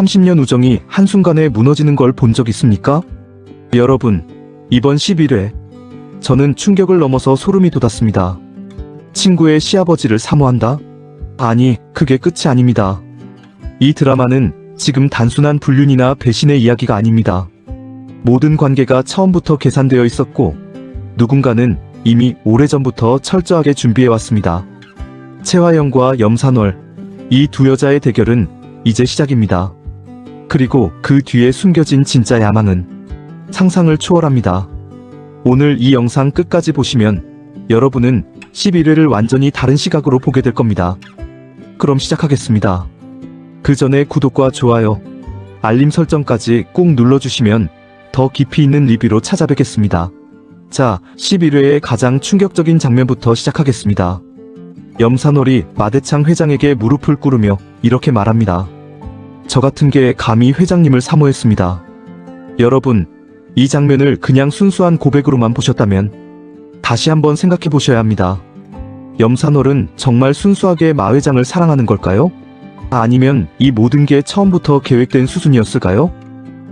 30년 우정이 한순간에 무너지는 걸 본 적 있습니까? 여러분, 이번 11회 저는 충격을 넘어서 소름이 돋았습니다. 친구의 시아버지를 사모한다? 아니, 그게 끝이 아닙니다. 이 드라마는 지금 단순한 불륜이나 배신의 이야기가 아닙니다. 모든 관계가 처음부터 계산되어 있었고 누군가는 이미 오래전부터 철저하게 준비해왔습니다. 채화영과 염산월, 이 두 여자의 대결은 이제 시작입니다. 그리고 그 뒤에 숨겨진 진짜 야망은 상상을 초월합니다. 오늘 이 영상 끝까지 보시면 여러분은 11회를 완전히 다른 시각으로 보게 될 겁니다. 그럼 시작하겠습니다. 그 전에 구독과 좋아요, 알림 설정까지 꼭 눌러주시면 더 깊이 있는 리뷰로 찾아뵙겠습니다. 자, 11회의 가장 충격적인 장면부터 시작하겠습니다. 염산월이 마대창 회장에게 무릎을 꿇으며 이렇게 말합니다. 저 같은 게 감히 회장님을 사모했습니다. 여러분, 이 장면을 그냥 순수한 고백으로만 보셨다면 다시 한번 생각해 보셔야 합니다. 염산월은 정말 순수하게 마 회장을 사랑하는 걸까요? 아니면 이 모든 게 처음부터 계획된 수순이었을까요?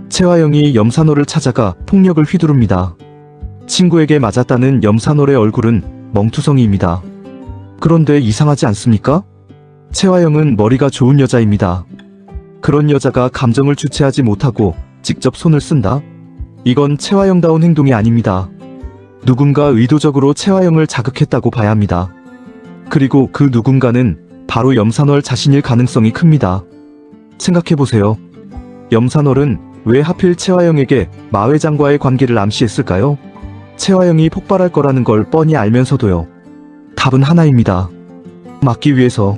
채화영이 염산월을 찾아가 폭력을 휘두릅니다. 친구에게 맞았다는 염산월의 얼굴은 멍투성이입니다. 그런데 이상하지 않습니까? 채화영은 머리가 좋은 여자입니다. 그런 여자가 감정을 주체하지 못하고 직접 손을 쓴다? 이건 채화영다운 행동이 아닙니다. 누군가 의도적으로 채화영을 자극했다고 봐야 합니다. 그리고 그 누군가는 바로 염산월 자신일 가능성이 큽니다. 생각해보세요. 염산월은 왜 하필 채화영에게 마 회장과의 관계를 암시했을까요? 채화영이 폭발할 거라는 걸 뻔히 알면서도요. 답은 하나입니다. 막기 위해서,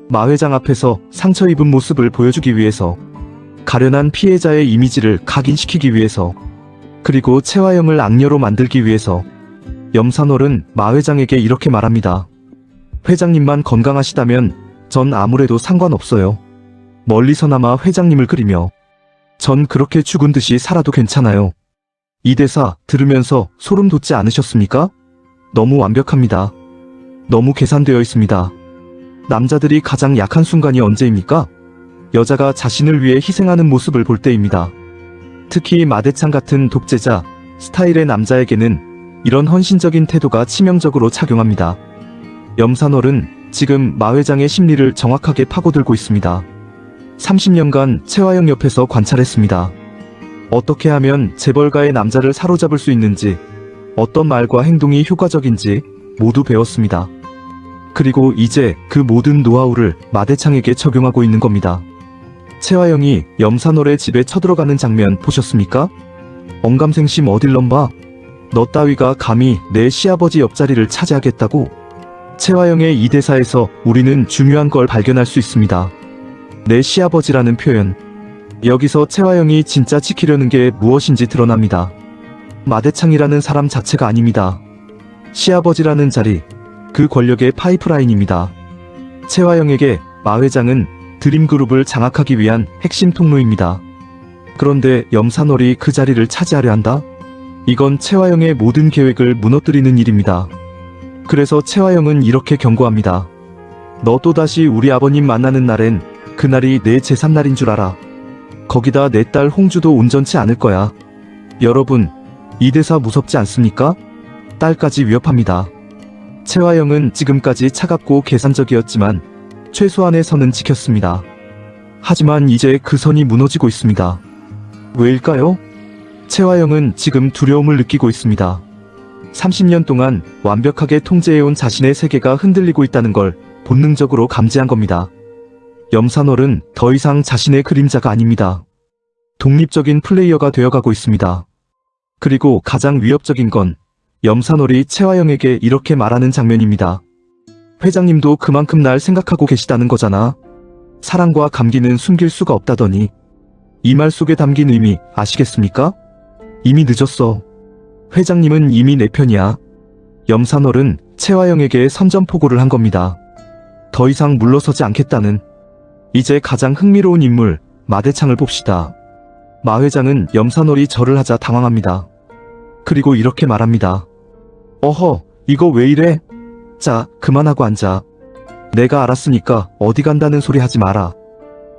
마 회장 앞에서 상처 입은 모습을 보여주기 위해서, 가련한 피해자의 이미지를 각인시키기 위해서, 그리고 채화영을 악녀로 만들기 위해서 염산월은 마 회장에게 이렇게 말합니다. 회장님만 건강하시다면 전 아무래도 상관없어요. 멀리서나마 회장님을 그리며 전 그렇게 죽은 듯이 살아도 괜찮아요. 이 대사 들으면서 소름 돋지 않으셨습니까? 너무 완벽합니다. 너무 계산되어 있습니다. 남자들이 가장 약한 순간이 언제입니까? 여자가 자신을 위해 희생하는 모습을 볼 때입니다. 특히 마대창 같은 독재자, 스타일의 남자에게는 이런 헌신적인 태도가 치명적으로 작용합니다. 염산월은 지금 마 회장의 심리를 정확하게 파고들고 있습니다. 30년간 채화영 옆에서 관찰했습니다. 어떻게 하면 재벌가의 남자를 사로잡을 수 있는지, 어떤 말과 행동이 효과적인지 모두 배웠습니다. 그리고 이제 그 모든 노하우를 마대창에게 적용하고 있는 겁니다. 채화영이 염산월의 집에 쳐들어가는 장면 보셨습니까? 언감생심 어딜 넘봐? 너 따위가 감히 내 시아버지 옆자리를 차지하겠다고? 채화영의 이 대사에서 우리는 중요한 걸 발견할 수 있습니다. 내 시아버지라는 표현. 여기서 채화영이 진짜 지키려는 게 무엇인지 드러납니다. 마대창이라는 사람 자체가 아닙니다. 시아버지라는 자리, 그 권력의 파이프라인입니다. 채화영에게 마 회장은 드림그룹을 장악하기 위한 핵심 통로입니다. 그런데 염산월이 그 자리를 차지하려 한다? 이건 채화영의 모든 계획을 무너뜨리는 일입니다. 그래서 채화영은 이렇게 경고합니다. 너 또다시 우리 아버님 만나는 날엔 그날이 내 제3날인 줄 알아. 거기다 내 딸 홍주도 온전치 않을 거야. 여러분, 이 대사 무섭지 않습니까? 딸까지 위협합니다. 채화영은 지금까지 차갑고 계산적이었지만 최소한의 선은 지켰습니다. 하지만 이제 그 선이 무너지고 있습니다. 왜일까요? 채화영은 지금 두려움을 느끼고 있습니다. 30년 동안 완벽하게 통제해온 자신의 세계가 흔들리고 있다는 걸 본능적으로 감지한 겁니다. 염산월은 더 이상 자신의 그림자가 아닙니다. 독립적인 플레이어가 되어가고 있습니다. 그리고 가장 위협적인 건 염산월이 채화영에게 이렇게 말하는 장면입니다. 회장님도 그만큼 날 생각하고 계시다는 거잖아. 사랑과 감기는 숨길 수가 없다더니. 이 말 속에 담긴 의미 아시겠습니까? 이미 늦었어. 회장님은 이미 내 편이야. 염산월은 채화영에게 선전포고를 한 겁니다. 더 이상 물러서지 않겠다는. 이제 가장 흥미로운 인물, 마대창을 봅시다. 마 회장은 염산월이 절을 하자 당황합니다. 그리고 이렇게 말합니다. 어허, 이거 왜 이래? 자, 그만하고 앉아. 내가 알았으니까 어디 간다는 소리 하지 마라.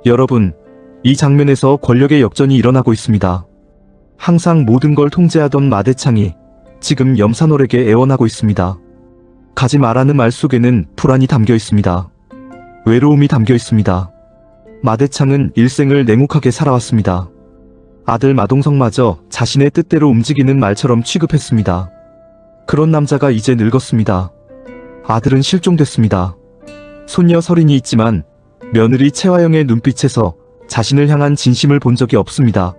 여러분, 이 장면에서 권력의 역전이 일어나고 있습니다. 항상 모든 걸 통제하던 마대창이 지금 염산월에게 애원하고 있습니다. 가지 말라는 말 속에는 불안이 담겨 있습니다. 외로움이 담겨 있습니다. 마대창은 일생을 냉혹하게 살아왔습니다. 아들 마동석마저 자신의 뜻대로 움직이는 말처럼 취급했습니다. 그런 남자가 이제 늙었습니다. 아들은 실종됐습니다. 손녀 설인이 있지만 며느리 채화영의 눈빛에서 자신을 향한 진심을 본 적이 없습니다.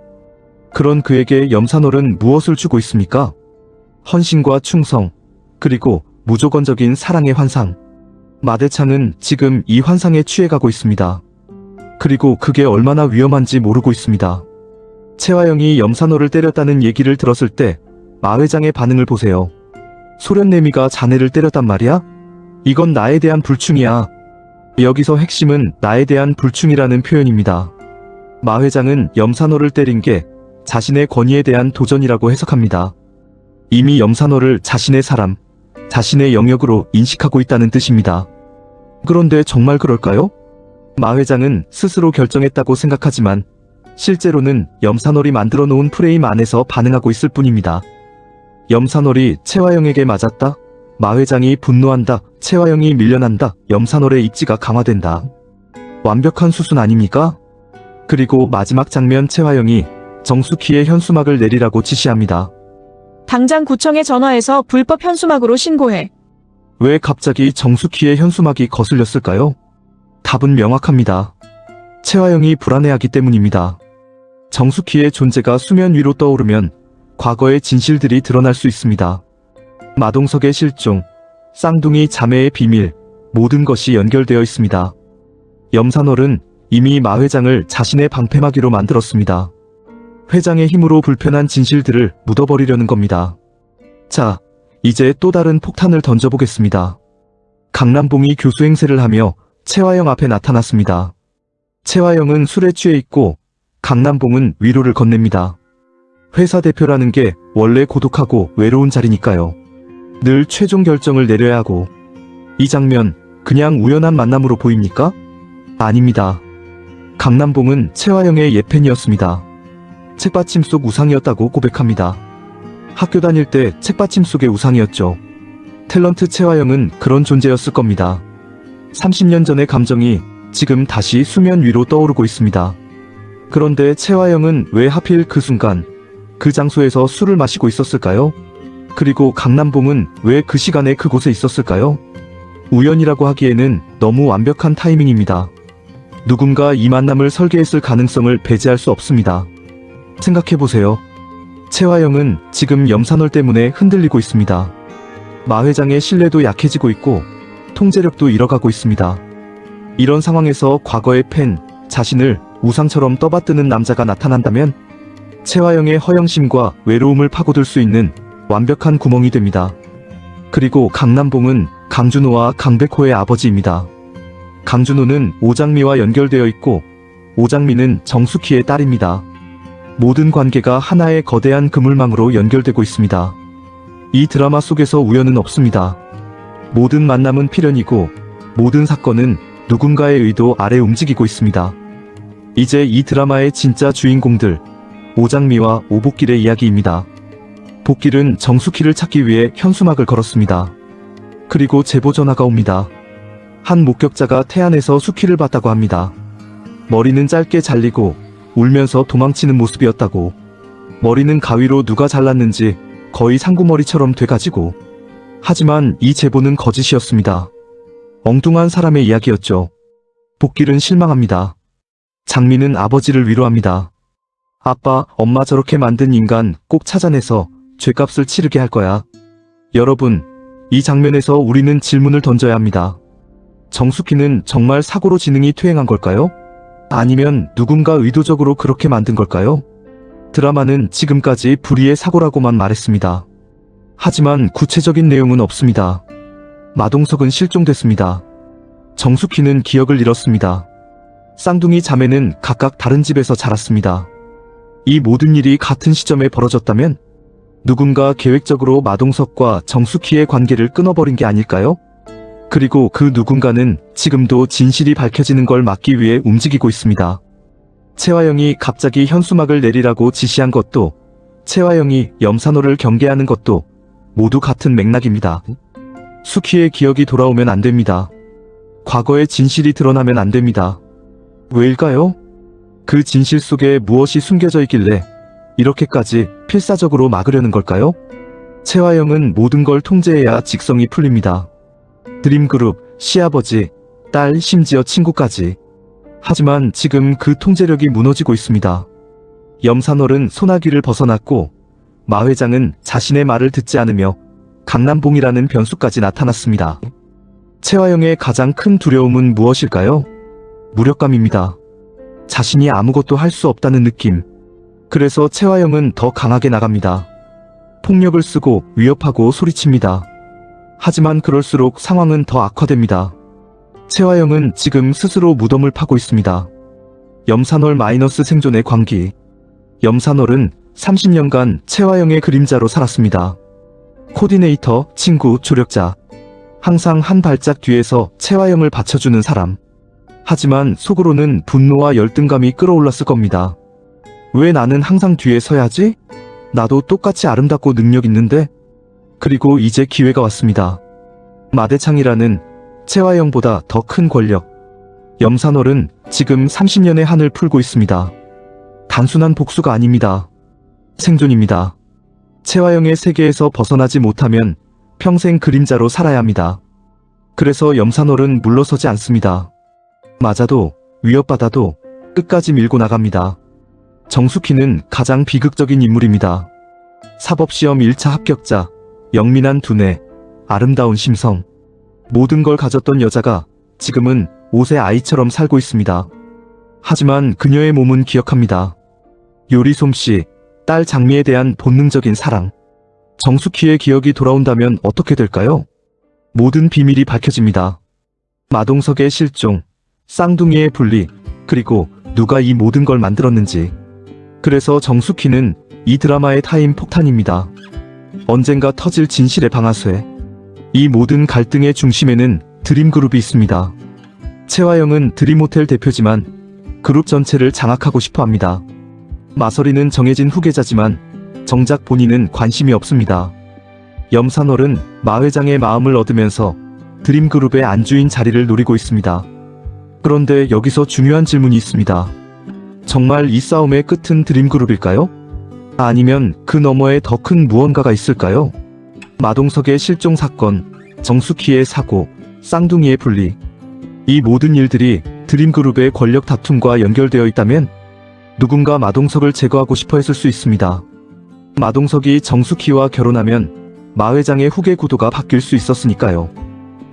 그런 그에게 염산월은 무엇을 주고 있습니까? 헌신과 충성, 그리고 무조건적인 사랑의 환상. 마대창은 지금 이 환상에 취해가고 있습니다. 그리고 그게 얼마나 위험한지 모르고 있습니다. 채화영이 염산월을 때렸다는 얘기를 들었을 때 마 회장의 반응을 보세요. 소련내미가 자네를 때렸단 말이야? 이건 나에 대한 불충이야. 여기서 핵심은 나에 대한 불충이라는 표현입니다. 마 회장은 염산월을 때린 게 자신의 권위에 대한 도전이라고 해석합니다. 이미 염산월을 자신의 사람, 자신의 영역으로 인식하고 있다는 뜻입니다. 그런데 정말 그럴까요? 마 회장은 스스로 결정했다고 생각하지만 실제로는 염산월이 만들어 놓은 프레임 안에서 반응하고 있을 뿐입니다. 염산월이 채화영에게 맞았다. 마 회장이 분노한다. 채화영이 밀려난다. 염산월의 입지가 강화된다. 완벽한 수순 아닙니까? 그리고 마지막 장면 채화영이 정숙희의 현수막을 내리라고 지시합니다. 당장 구청에 전화해서 불법 현수막으로 신고해. 왜 갑자기 정숙희의 현수막이 거슬렸을까요? 답은 명확합니다. 채화영이 불안해하기 때문입니다. 정숙희의 존재가 수면 위로 떠오르면 과거의 진실들이 드러날 수 있습니다. 마동석의 실종, 쌍둥이 자매의 비밀, 모든 것이 연결되어 있습니다. 염산월은 이미 마 회장을 자신의 방패막이로 만들었습니다. 회장의 힘으로 불편한 진실들을 묻어버리려는 겁니다. 자, 이제 또 다른 폭탄을 던져보겠습니다. 강남봉이 교수 행세를 하며 채화영 앞에 나타났습니다. 채화영은 술에 취해 있고 강남봉은 위로를 건넵니다. 회사 대표라는 게 원래 고독하고 외로운 자리니까요. 늘 최종 결정을 내려야 하고. 이 장면 그냥 우연한 만남으로 보입니까? 아닙니다. 강남봉은 채화영의 예팬이었습니다. 책받침 속 우상이었다고 고백합니다. 학교 다닐 때 책받침 속의 우상이었죠. 탤런트 채화영은 그런 존재였을 겁니다. 30년 전의 감정이 지금 다시 수면 위로 떠오르고 있습니다. 그런데 채화영은 왜 하필 그 순간, 그 장소에서 술을 마시고 있었을까요? 그리고 강남봉은 왜 그 시간에 그곳에 있었을까요? 우연이라고 하기에는 너무 완벽한 타이밍입니다. 누군가 이 만남을 설계했을 가능성을 배제할 수 없습니다. 생각해보세요. 채화영은 지금 염산월 때문에 흔들리고 있습니다. 마 회장의 신뢰도 약해지고 있고 통제력도 잃어가고 있습니다. 이런 상황에서 과거의 팬, 자신을 우상처럼 떠받드는 남자가 나타난다면 채화영의 허영심과 외로움을 파고들 수 있는 완벽한 구멍이 됩니다. 그리고 강남봉은 강준호와 강백호의 아버지입니다. 강준호는 오장미와 연결되어 있고 오장미는 정숙희의 딸입니다. 모든 관계가 하나의 거대한 그물망으로 연결되고 있습니다. 이 드라마 속에서 우연은 없습니다. 모든 만남은 필연이고 모든 사건은 누군가의 의도 아래 움직이고 있습니다. 이제 이 드라마의 진짜 주인공들, 오장미와 오복길의 이야기입니다. 복길은 정숙희를 찾기 위해 현수막을 걸었습니다. 그리고 제보 전화가 옵니다. 한 목격자가 태안에서 숙희를 봤다고 합니다. 머리는 짧게 잘리고 울면서 도망치는 모습이었다고. 머리는 가위로 누가 잘랐는지 거의 상구머리처럼 돼가지고. 하지만 이 제보는 거짓이었습니다. 엉뚱한 사람의 이야기였죠. 복길은 실망합니다. 장미는 아버지를 위로합니다. 아빠, 엄마 저렇게 만든 인간 꼭 찾아내서 죗값을 치르게 할 거야. 여러분, 이 장면에서 우리는 질문을 던져야 합니다. 정숙희는 정말 사고로 지능이 퇴행한 걸까요? 아니면 누군가 의도적으로 그렇게 만든 걸까요? 드라마는 지금까지 불의의 사고라고만 말했습니다. 하지만 구체적인 내용은 없습니다. 마동석은 실종됐습니다. 정숙희는 기억을 잃었습니다. 쌍둥이 자매는 각각 다른 집에서 자랐습니다. 이 모든 일이 같은 시점에 벌어졌다면 누군가 계획적으로 마동석과 정숙희의 관계를 끊어버린 게 아닐까요? 그리고 그 누군가는 지금도 진실이 밝혀지는 걸 막기 위해 움직이고 있습니다. 채화영이 갑자기 현수막을 내리라고 지시한 것도, 채화영이 염산호를 경계하는 것도 모두 같은 맥락입니다. 수키의 기억이 돌아오면 안 됩니다. 과거의 진실이 드러나면 안 됩니다. 왜일까요? 그 진실 속에 무엇이 숨겨져 있길래 이렇게까지 필사적으로 막으려는 걸까요? 채화영은 모든 걸 통제해야 직성이 풀립니다. 드림그룹, 시아버지, 딸, 심지어 친구까지. 하지만 지금 그 통제력이 무너지고 있습니다. 염산월은 소나기를 벗어났고 마 회장은 자신의 말을 듣지 않으며 강남봉이라는 변수까지 나타났습니다. 채화영의 가장 큰 두려움은 무엇일까요? 무력감입니다. 자신이 아무것도 할 수 없다는 느낌. 그래서 채화영은 더 강하게 나갑니다. 폭력을 쓰고 위협하고 소리칩니다. 하지만 그럴수록 상황은 더 악화됩니다. 채화영은 지금 스스로 무덤을 파고 있습니다. 염산월 마이너스 생존의 광기. 염산월은 30년간 채화영의 그림자로 살았습니다. 코디네이터, 친구, 조력자. 항상 한 발짝 뒤에서 채화영을 받쳐주는 사람. 하지만 속으로는 분노와 열등감이 끌어올랐을 겁니다. 왜 나는 항상 뒤에 서야지? 나도 똑같이 아름답고 능력 있는데? 그리고 이제 기회가 왔습니다. 마대창이라는 채화영보다 더 큰 권력. 염산월은 지금 30년의 한을 풀고 있습니다. 단순한 복수가 아닙니다. 생존입니다. 채화영의 세계에서 벗어나지 못하면 평생 그림자로 살아야 합니다. 그래서 염산월은 물러서지 않습니다. 맞아도, 위협받아도 끝까지 밀고 나갑니다. 정숙희는 가장 비극적인 인물입니다. 사법시험 1차 합격자, 영민한 두뇌, 아름다운 심성. 모든 걸 가졌던 여자가 지금은 5세 아이처럼 살고 있습니다. 하지만 그녀의 몸은 기억합니다. 요리 솜씨, 딸 장미에 대한 본능적인 사랑. 정숙희의 기억이 돌아온다면 어떻게 될까요? 모든 비밀이 밝혀집니다. 마동석의 실종, 쌍둥이의 분리, 그리고 누가 이 모든 걸 만들었는지. 그래서 정숙희는 이 드라마의 타임 폭탄입니다. 언젠가 터질 진실의 방아쇠. 이 모든 갈등의 중심에는 드림그룹이 있습니다. 채화영은 드림호텔 대표지만 그룹 전체를 장악하고 싶어 합니다. 마서리는 정해진 후계자지만 정작 본인은 관심이 없습니다. 염산월은 마 회장의 마음을 얻으면서 드림그룹의 안주인 자리를 노리고 있습니다. 그런데 여기서 중요한 질문이 있습니다. 정말 이 싸움의 끝은 드림그룹일까요? 아니면 그 너머에 더 큰 무언가가 있을까요? 마동석의 실종 사건, 정숙희의 사고, 쌍둥이의 분리. 이 모든 일들이 드림그룹의 권력 다툼과 연결되어 있다면 누군가 마동석을 제거하고 싶어 했을 수 있습니다. 마동석이 정숙희와 결혼하면 마 회장의 후계 구도가 바뀔 수 있었으니까요.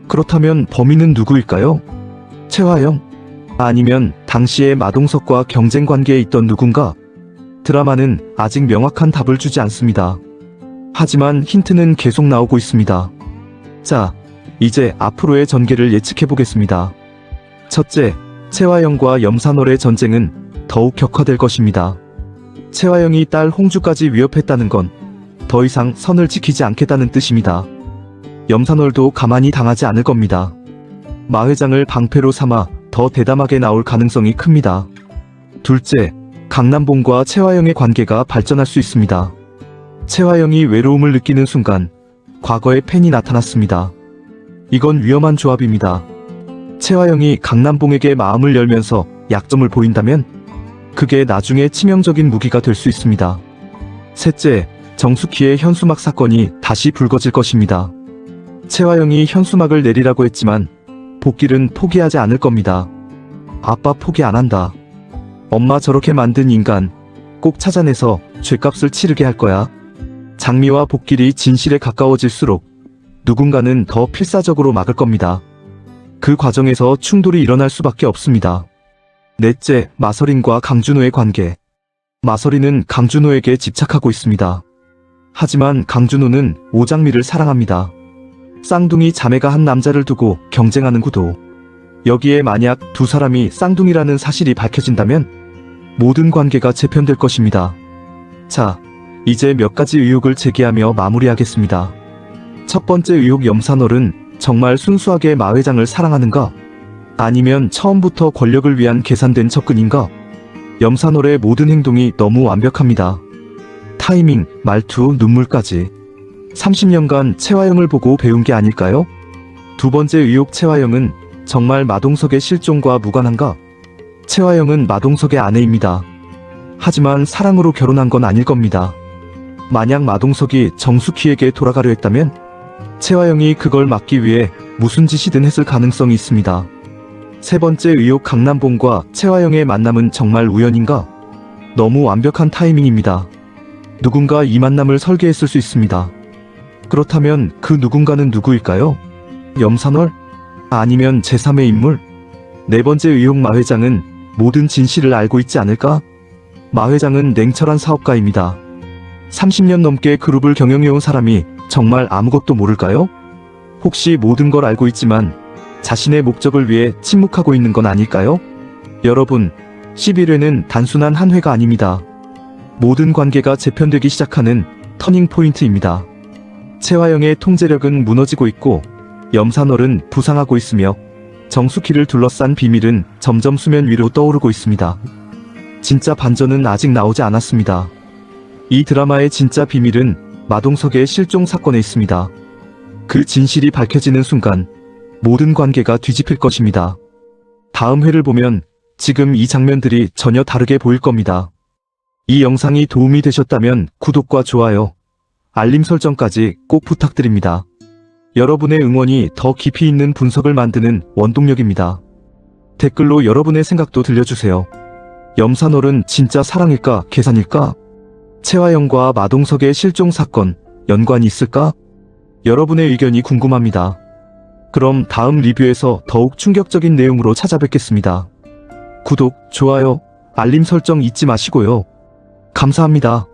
그렇다면 범인은 누구일까요? 채화영? 아니면 당시에 마동석과 경쟁 관계에 있던 누군가? 드라마는 아직 명확한 답을 주지 않습니다. 하지만 힌트는 계속 나오고 있습니다. 자, 이제 앞으로의 전개를 예측해보겠습니다. 첫째, 채화영과 염산월의 전쟁은 더욱 격화될 것입니다. 채화영이 딸 홍주까지 위협했다는 건 더 이상 선을 지키지 않겠다는 뜻입니다. 염산월도 가만히 당하지 않을 겁니다. 마 회장을 방패로 삼아 더 대담하게 나올 가능성이 큽니다. 둘째, 강남봉과 채화영의 관계가 발전할 수 있습니다. 채화영이 외로움을 느끼는 순간 과거의 팬이 나타났습니다. 이건 위험한 조합입니다. 채화영이 강남봉에게 마음을 열면서 약점을 보인다면 그게 나중에 치명적인 무기가 될 수 있습니다. 셋째, 정숙희의 현수막 사건이 다시 불거질 것입니다. 채화영이 현수막을 내리라고 했지만 복길은 포기하지 않을 겁니다. 아빠 포기 안 한다. 엄마 저렇게 만든 인간 꼭 찾아내서 죗값을 치르게 할 거야. 장미와 복길이 진실에 가까워질수록 누군가는 더 필사적으로 막을 겁니다. 그 과정에서 충돌이 일어날 수밖에 없습니다. 넷째, 마서린과 강준호의 관계. 마서린은 강준호에게 집착하고 있습니다. 하지만 강준호는 오장미를 사랑합니다. 쌍둥이 자매가 한 남자를 두고 경쟁하는 구도. 여기에 만약 두 사람이 쌍둥이라는 사실이 밝혀진다면 모든 관계가 재편될 것입니다. 자, 이제 몇 가지 의혹을 제기하며 마무리하겠습니다. 첫 번째 의혹, 염산월은 정말 순수하게 마 회장을 사랑하는가? 아니면 처음부터 권력을 위한 계산된 접근인가? 염산월의 모든 행동이 너무 완벽합니다. 타이밍, 말투, 눈물까지. 30년간 채화영을 보고 배운 게 아닐까요? 두 번째 의혹, 채화영은 정말 마동석의 실종과 무관한가? 채화영은 마동석의 아내입니다. 하지만 사랑으로 결혼한 건 아닐 겁니다. 만약 마동석이 정숙희에게 돌아가려 했다면 채화영이 그걸 막기 위해 무슨 짓이든 했을 가능성이 있습니다. 세 번째 의혹, 강남봉과 채화영의 만남은 정말 우연인가? 너무 완벽한 타이밍입니다. 누군가 이 만남을 설계했을 수 있습니다. 그렇다면 그 누군가는 누구일까요? 염산월? 아니면 제3의 인물? 네 번째 의혹, 마 회장은 모든 진실을 알고 있지 않을까? 마 회장은 냉철한 사업가입니다. 30년 넘게 그룹을 경영해온 사람이 정말 아무것도 모를까요? 혹시 모든 걸 알고 있지만 자신의 목적을 위해 침묵하고 있는 건 아닐까요? 여러분, 11회는 단순한 한 회가 아닙니다. 모든 관계가 재편되기 시작하는 터닝 포인트입니다. 채화영의 통제력은 무너지고 있고 염산월은 부상하고 있으며 정숙희를 둘러싼 비밀은 점점 수면 위로 떠오르고 있습니다. 진짜 반전은 아직 나오지 않았습니다. 이 드라마의 진짜 비밀은 마동석의 실종 사건에 있습니다. 그 진실이 밝혀지는 순간 모든 관계가 뒤집힐 것입니다. 다음 회를 보면 지금 이 장면들이 전혀 다르게 보일 겁니다. 이 영상이 도움이 되셨다면 구독과 좋아요, 알림 설정까지 꼭 부탁드립니다. 여러분의 응원이 더 깊이 있는 분석을 만드는 원동력입니다. 댓글로 여러분의 생각도 들려주세요. 염산월은 진짜 사랑일까, 계산일까? 채화영과 마동석의 실종 사건, 연관이 있을까? 여러분의 의견이 궁금합니다. 그럼 다음 리뷰에서 더욱 충격적인 내용으로 찾아뵙겠습니다. 구독, 좋아요, 알림 설정 잊지 마시고요. 감사합니다.